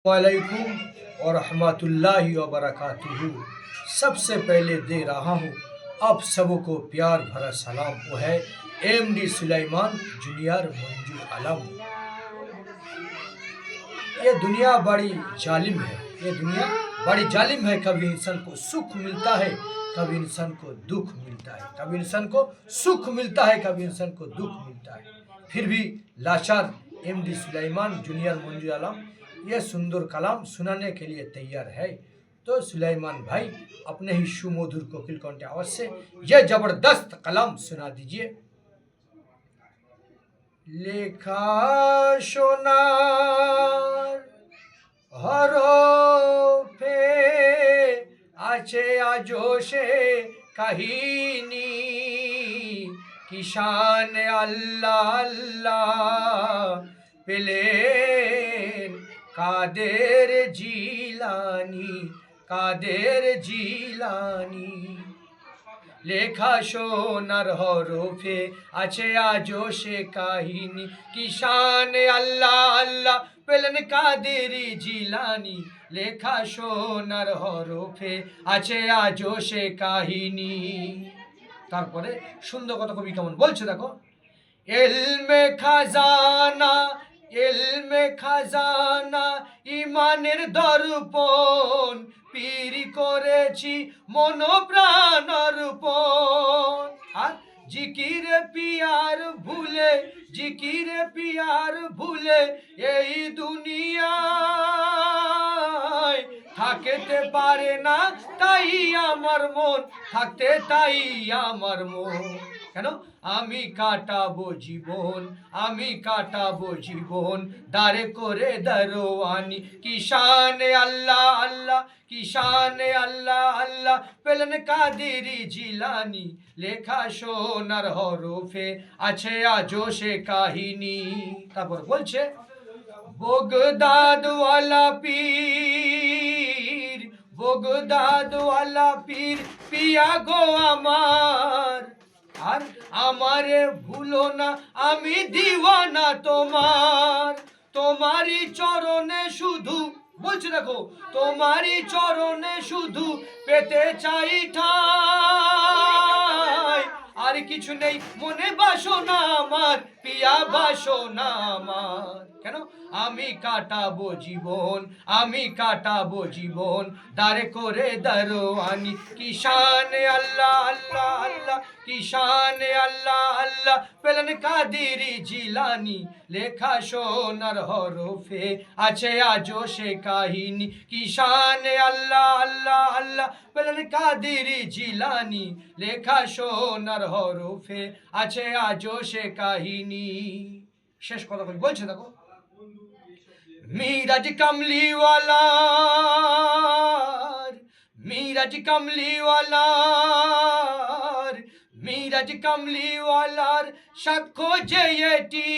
वालेकुम और रहमतुल्लाहि व बरकातुहू। सबसे पहले दे रहा हूँ आप सबको प्यार भरा सलाम। वो है एमडी सुलेमान जूनियर मंजू आलम। ये दुनिया बड़ी जालिम है, ये दुनिया बड़ी जालिम है। कभी इंसान को सुख मिलता है, कभी इंसान को दुख मिलता है, कभी इंसान को सुख मिलता है, कभी इंसान को दुख मिलता है। फिर भी लाचार एमडी सुलेमान जूनियर मंजू आलम ये सुंदर कलाम सुनाने के लिए तैयार है। तो सुलेमान भाई अपने ही सुमधुर कोकिल कंठ आवाज से यह जबरदस्त कलाम सुना दीजिए। লেখা সোনার হরফে আছে আজো সে কাহিনী, কিষান আল্লাহ আল্লাহ পেলেন কাদের জিলানি, কাদের জিলানি। লেখা সোনার হরফে আছে আজও সে কাহিনী, কিষান আল্লাহ আল্লাহ পেলেন কাদেরি জিলানি। লেখা সোনার হরফে আছে আজও সে কাহিনী। তারপরে সুন্দর কথা কবি কেমন বলছে দেখো। এলমে খাজানা, এলমে খাজানা ইমানের দর্পণ, পীর করেছি মন প্রাণ অর্পণ। আর জিকির পিয়ার ভুলে, জিকির পিয়ার ভুলে এই দুনিয়ায় থাকতে পারে না তাই আমার মন, থাকতে তাই আমার মন। কেন আমি কাটাবো জীবন, আমি কাটাবো জীবন দাঁড়ে করে দারোয়ানি। কিষান আল্লাহ আল্লাহ, কিষান আল্লাহ আল্লাহ পেলেন কাদেরি জিলানি। লেখা সোনার হরফে আছে আজও সে কাহিনী। তারপর বলছে বগদাদ ওয়ালা পীর, বগদাদ ওয়ালা পীর পিয়া গো আমার। আর আমারে ভুলো না আমি দিওয়ানা তোমার, তোমারই চরণে শুধু বলছে দেখো, তোমারই চরণে শুধু পেতে চাই ঠাই। আর কিছু নেই মনে বাসনা আমার, পিয়া বাসনা আমার। কেন আমি কাটাবো জীবন, আমি কাটাবো জীবন দাঁড়ে করে দারোয়ানি। কিষান আল্লাহ আল্লাহ আল্লাহ, কিষান আল্লাহ আল্লাহ পেলেন কাদেরি জিলানি। লেখা সোনার হরফে আছে আজও সে কাহিনী, কিষান আল্লাহ আল্লাহ আল্লাহ পেলেন কাদেরি জিলানি। লেখা সোনার হরফে আছে আজও সে কাহিনী। শেষ কথা বলছে দেখো। মিরাজ কামলিওয়ালার, মিরাজ কামলিওয়ালার, মিরাজ কামলিওয়ালার সাক্ষ্য যে এটি।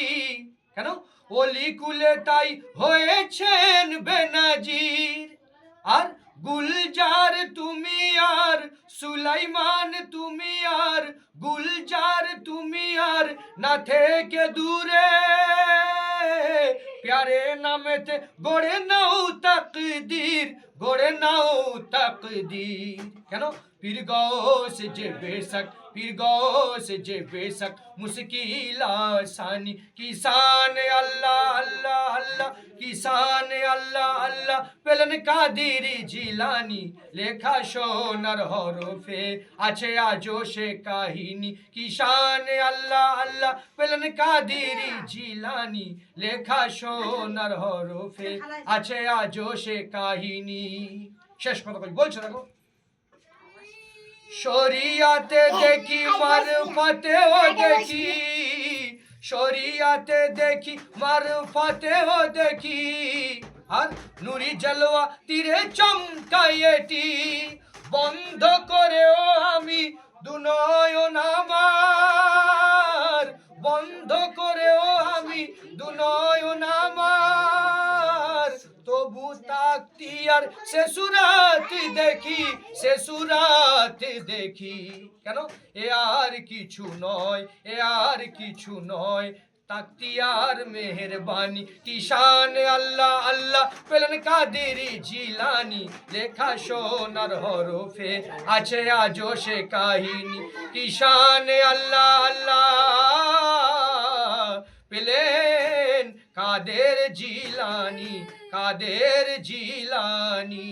কেন অলি কুলে তাই হয়েছেন বেনাজির। আর গুলজার তুমি আর সুলাইমান তুমি আর, গুলজার তুমি আর না থেকে দূরে প্যারে নামেতে গড়ে নাও তাকদীর, গড়ে নাও তাকদীর। কেন পীর গৌস যে বেশক, পীর গৌস যে বেশক মুশকিল আসানি। কিষান আল্লাহ আল্লাহ আল্লাহ, কিষান আল্লাহ আল্লাহ পেলেন কাদেরি জিলানি। লেখা সোনার হরফে আছে আজও সে কাহিনী, কিষান আল্লাহ আল্লাহ পেলেন কাদেরি জিলানি। লেখা সোনার হরফে আছে আজও সে কাহিনী। শেষ কথা বলছো দেখো। শরিয়াতে দেখি মারফতেও দেখি, শরিয়াতে দেখি মারফতেও দেখি। আর নুরি জলওয়া তীরে চমকায় এটি, বন্ধ করেও আমি দুনয়ন আমার, বন্ধ করেও আমি দুনয়ন আমার। তবু তাকতি আর সে সুরাত দেখি, সে সুরাত দেখি। কেন এ আর কিছু নয়, এ আর কিছু নয় তাকতিয়ার মেহেরবানি কিষান আল্লাহ আল্লাহ পেলেন কাদেরি জিলানি লেখা সোনার হরফে আছে আজও সে কাহিনী কিষান আল্লাহ আল্লাহ পেলেন কাদের জিলানি কাদের জিলানি